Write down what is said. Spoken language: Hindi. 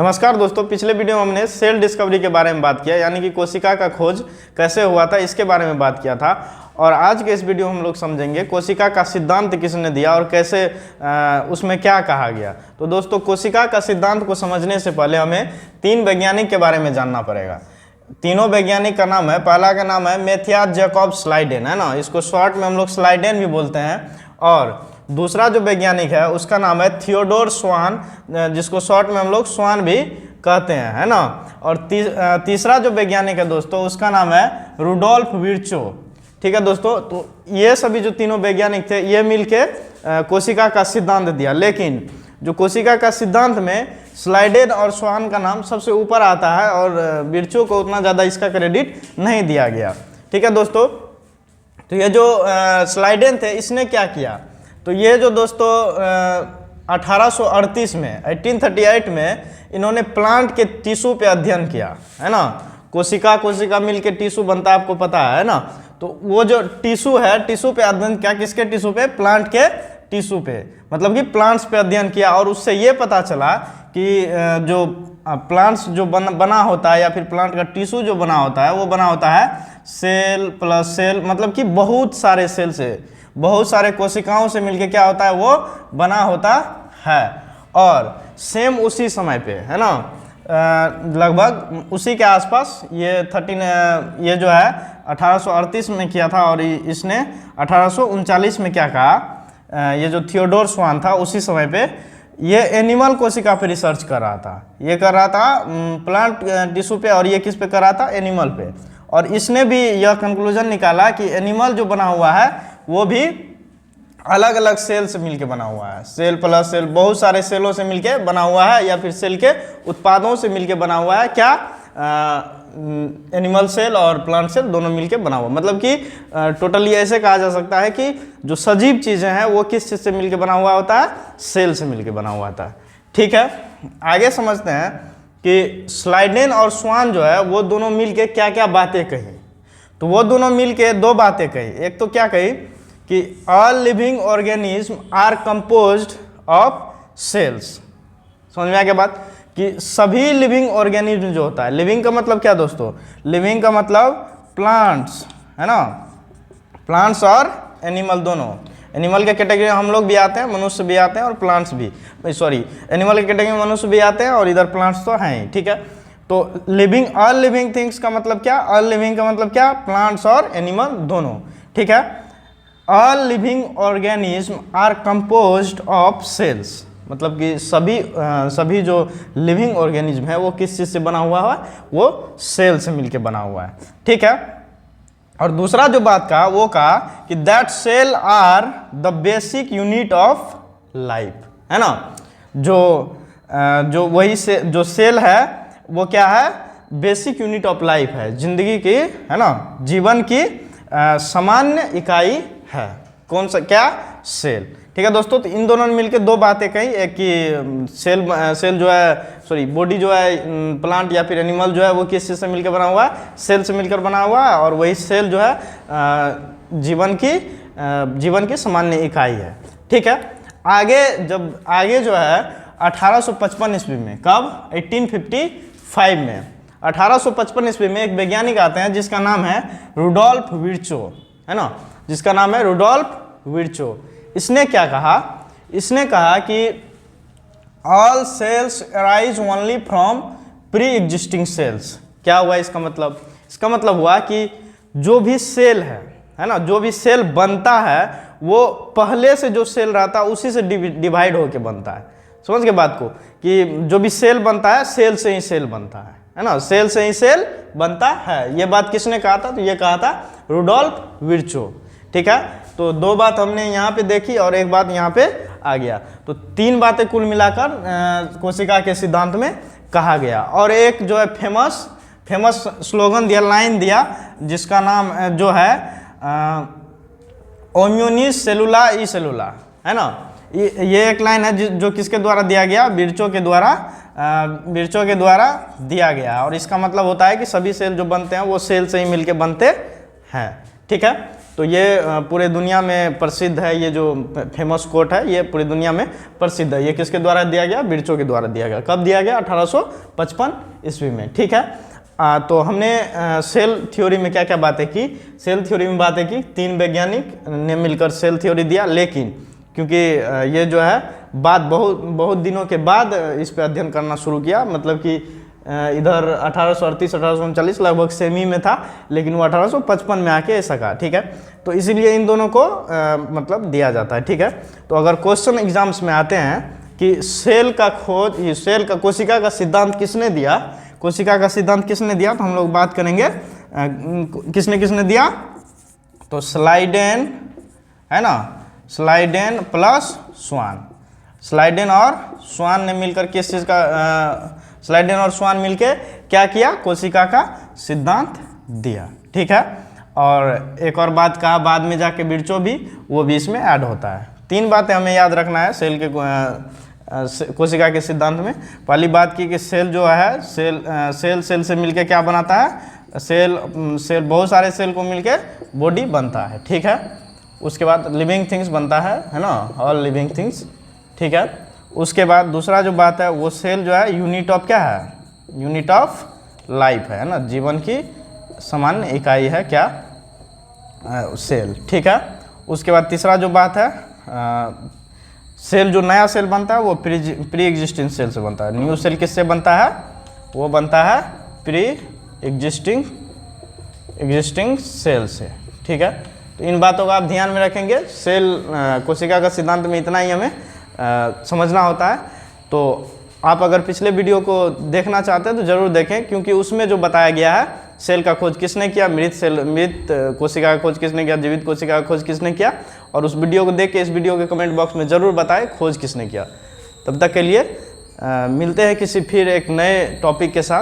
नमस्कार दोस्तों, पिछले वीडियो में हमने सेल डिस्कवरी के बारे में बात किया, यानी कि कोशिका का खोज कैसे हुआ था इसके बारे में बात किया था। और आज के इस वीडियो में हम लोग समझेंगे कोशिका का सिद्धांत किसने दिया और कैसे उसमें क्या कहा गया। तो दोस्तों, कोशिका का सिद्धांत को समझने से पहले हमें तीन वैज्ञानिक के बारे में जानना पड़ेगा। तीनों वैज्ञानिक का नाम है, पहला का नाम है मैथियास जैकब स्लाइडेन, है ना, इसको शॉर्ट में हम लोग स्लाइडेन भी बोलते हैं। और दूसरा जो वैज्ञानिक है उसका नाम है थियोडोर स्वान, जिसको शॉर्ट में हम लोग स्वान भी कहते हैं, है ना। और तीसरा जो वैज्ञानिक है दोस्तों उसका नाम है रुडोल्फ विर्चो। ठीक है दोस्तों, तो ये सभी जो तीनों वैज्ञानिक थे ये मिलके कोशिका का सिद्धांत दिया। लेकिन जो कोशिका का सिद्धांत में स्लाइडेन और स्वान का नाम सबसे ऊपर आता है और विर्चो को उतना ज़्यादा इसका क्रेडिट नहीं दिया गया। ठीक है दोस्तों, तो ये जो स्लाइडेन थे इसने क्या किया, तो ये जो दोस्तों 1838 में 1838 में इन्होंने प्लांट के टिश्यू पे अध्ययन किया, है ना। कोशिका मिलके टिश्यू बनता है, आपको पता है ना। तो वो जो टिश्यू है, टिश्यू पे अध्ययन किया, किसके टिश्यू पे? प्लांट के टिश्यू पे, मतलब कि प्लांट्स पे अध्ययन किया। और उससे ये पता चला कि जो प्लांट्स जो बना होता है या फिर प्लांट का टिश्यू जो बना होता है वो बना होता है सेल प्लस सेल, मतलब कि बहुत सारे सेल से, बहुत सारे कोशिकाओं से मिलके क्या होता है वो बना होता है। और सेम उसी समय पे, है ना, लगभग उसी के आसपास ये जो है 1838 में किया था। और इसने 1839 में क्या कहा, ये जो थियोडोर स्वान था उसी समय पे ये एनिमल कोशिका पे रिसर्च कर रहा था। ये कर रहा था प्लांट टिश्यू पे, और ये किस पे कर रहा था? एनिमल पे। और इसने भी यह कंक्लूजन निकाला कि एनिमल जो बना हुआ है वो भी अलग अलग सेल से मिलके बना हुआ है। सेल प्लस सेल, बहुत सारे सेलों से मिलके बना हुआ है, या फिर सेल के उत्पादों से मिलके बना हुआ है। क्या? एनिमल सेल और प्लांट सेल दोनों मिलके बना हुआ, मतलब कि टोटली ऐसे कहा जा सकता है कि जो सजीव चीज़ें हैं वो किस चीज़ से मिलके बना हुआ होता है? सेल से मिलके बना हुआ होता है। ठीक है, आगे समझते हैं कि स्लाइडेन और स्वान जो है वो दोनों मिलके क्या क्या बातें कही। तो वो दोनों मिलके दो बातें कही। एक तो क्या कही कि all living organism are composed of cells. समझ में आ गया बात? कि सभी लिविंग ऑर्गेनिज्म जो होता है, लिविंग का मतलब क्या दोस्तों? लिविंग का मतलब प्लांट्स, है ना, प्लांट्स और एनिमल दोनों। एनिमल के कैटेगरी में हम लोग भी आते हैं, मनुष्य भी आते हैं, और प्लांट्स भी, सॉरी, एनिमल के कैटेगरी में मनुष्य भी आते हैं और इधर प्लांट्स तो हैं ही। ठीक है, तो लिविंग, ऑल लिविंग थिंग्स का मतलब क्या? ऑल लिविंग का मतलब क्या? प्लांट्स और एनिमल दोनों। ठीक है, all living organism are composed of cells, मतलब कि सभी जो लिविंग ऑर्गेनिज्म है वो किस चीज़ से बना हुआ है? वो सेल से मिलके बना हुआ है। ठीक है, और दूसरा जो बात कहा वो कहा कि that cell are the basic unit of life, है ना। जो वही से जो सेल है वो क्या है? बेसिक यूनिट ऑफ लाइफ है, जिंदगी की, है ना, जीवन की सामान्य इकाई है। कौन सा? क्या? सेल। ठीक है दोस्तों, तो इन दोनों ने मिलकर दो बातें कही। एक कि सेल जो है, सॉरी, बॉडी जो है, प्लांट या फिर एनिमल जो है वो किस चीज़ से मिलकर बना हुआ है? सेल से मिलकर बना हुआ है। और वही सेल जो है जीवन की सामान्य इकाई है। ठीक है, आगे जो है 1855 ईस्वी में, कब? 1855 में, 1855 ईस्वी में एक वैज्ञानिक आते हैं जिसका नाम है रुडोल्फ विर्चो, है ना, जिसका नाम है रुडोल्फ विर्चो। इसने क्या कहा? इसने कहा कि all cells arise only from pre existing cells. क्या हुआ इसका मतलब? इसका मतलब हुआ कि जो भी सेल है ना, जो भी सेल बनता है वो पहले से जो सेल रहता है उसी से डिवाइड होके बनता है। समझ के बात को, कि जो भी सेल बनता है सेल से ही सेल बनता है ना, सेल से ही सेल बनता है। ये बात किसने कहा था? तो ये कहा था रुडोल्फ विर्चो। ठीक है, तो दो बात हमने यहाँ पे देखी और एक बात यहाँ पे आ गया, तो तीन बातें कुल मिलाकर कोशिका के सिद्धांत में कहा गया। और एक जो है फेमस स्लोगन दिया, लाइन दिया, जिसका नाम जो है ओम्यूनिस सेलुला ई सेलुला, है ना। ये एक लाइन है जो किसके द्वारा दिया गया? विर्चो के द्वारा दिया गया। और इसका मतलब होता है कि सभी सेल जो बनते हैं वो सेल से ही मिलके बनते हैं। ठीक है, तो ये पूरे दुनिया में प्रसिद्ध है, ये जो फेमस कोट है ये पूरी दुनिया में प्रसिद्ध है। ये किसके द्वारा दिया गया? विर्चो के द्वारा दिया गया। कब दिया गया? 1855 ईस्वी में। ठीक है, तो हमने सेल थ्योरी में क्या क्या बातें की? सेल थ्योरी में बातें की, 3 वैज्ञानिक ने मिलकर सेल थ्योरी दिया, लेकिन क्योंकि ये जो है बाद बहुत दिनों के बाद इस पे अध्ययन करना शुरू किया, मतलब कि इधर 1838 1839 लगभग सेमी में था, लेकिन वो 1855 में आके ऐसा कहा। ठीक है, तो इसीलिए इन दोनों को मतलब दिया जाता है। ठीक है, तो अगर क्वेश्चन एग्जाम्स में आते हैं कि सेल का खोज, ये सेल का कोशिका का सिद्धांत किसने दिया, कोशिका का सिद्धांत किसने दिया, तो हम लोग बात करेंगे किसने किसने दिया। तो स्लाइडेन है ना, स्लाइडेन प्लस स्वान, स्लाइडेन और स्वान ने मिलकर किस चीज़ का स्लाइडेन और स्वान मिलकर क्या किया? कोशिका का सिद्धांत दिया। ठीक है, और एक और बात कहा बाद में जाके विर्चो भी, वो भी इसमें ऐड होता है। 3 बातें हमें याद रखना है सेल के कोशिका के सिद्धांत में। पहली बात की कि सेल जो है सेल से मिलके क्या बनाता है? सेल बहुत सारे सेल को मिलके बॉडी बनता है। ठीक है, उसके बाद लिविंग थिंग्स बनता है ना, ऑल लिविंग थिंग्स। ठीक है, उसके बाद दूसरा जो बात है वो सेल जो है यूनिट ऑफ क्या है? यूनिट ऑफ लाइफ है ना, जीवन की सामान्य इकाई है क्या? सेल। ठीक है, उसके बाद तीसरा जो बात है सेल जो नया सेल बनता है वो प्री एग्जिस्टिंग सेल से बनता है। न्यू सेल किससे बनता है? वो बनता है प्री एग्जिस्टिंग सेल से। ठीक है, तो इन बातों का आप ध्यान में रखेंगे। सेल कोशिका का सिद्धांत में इतना ही हमें समझना होता है। तो आप अगर पिछले वीडियो को देखना चाहते हैं तो ज़रूर देखें, क्योंकि उसमें जो बताया गया है सेल का खोज किसने किया, मृत कोशिका का खोज किसने किया, जीवित कोशिका का खोज किसने किया, और उस वीडियो को देख के इस वीडियो के कमेंट बॉक्स में ज़रूर बताएं खोज किसने किया। तब तक के लिए मिलते हैं किसी फिर एक नए टॉपिक के साथ।